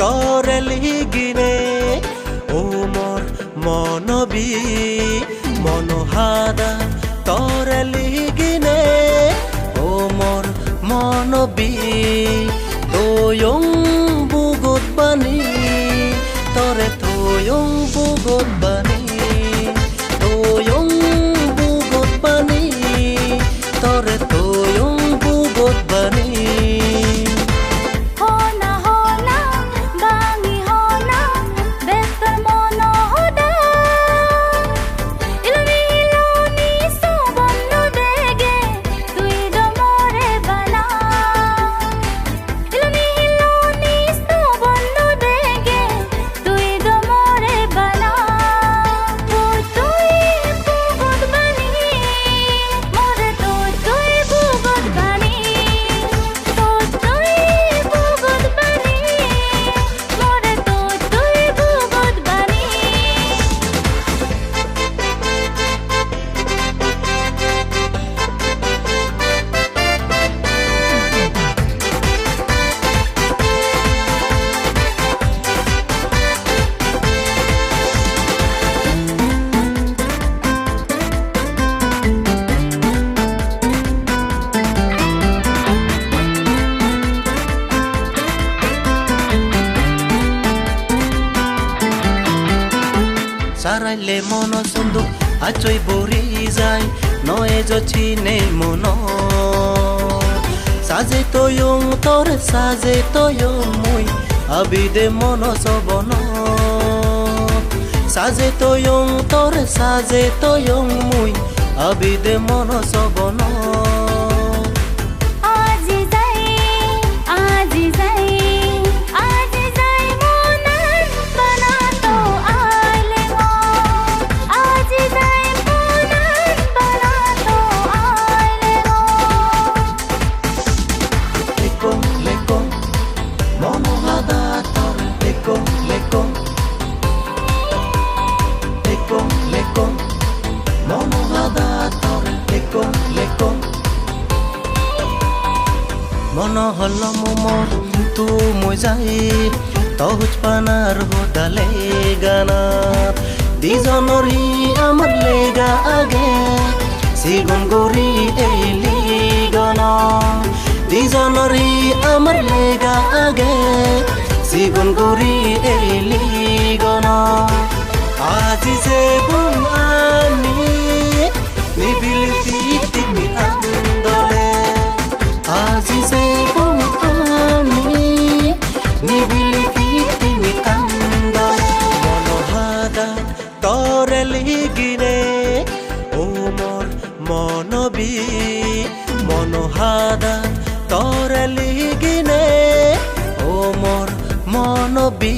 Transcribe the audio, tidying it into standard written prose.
তরে লিগিনে ও মোর মনবী মনহাদা তরে লিগিনে ও মোর মনবী তোয়ং বুগত বানি তরে তোয়ং বুগত বানি তোয়ং বুগত বানি তরে তোয়ং বুগত বানি সারাইলে মন সুন্দু আচই বরি যায় নয় যছিনে মন সাজে তয়ং তোর সাজে তয়ং মুই আবিদে মন সবন সাজে তয়ং তোর সাজে তয়ং মুই আবিদে মন সবন মন হল মোর তু মই যাই তহুজ পানার হোদালে গানাত দিজনরি আমার লেগা আগে সিগুন গরি এলি গানা দিজনরি আমার লেগা আগে সিগুন গরি এলি গানা আজি যে বুম আমি নিবিলি পিতিমি আন্দলে আজি যে বুম আমি নিবিলি পিতিমি আন্দলে মনহাদা তরে লিগিনে ও মোর মনবী মনহাদা তরে লিগিনে ও মোর মনবী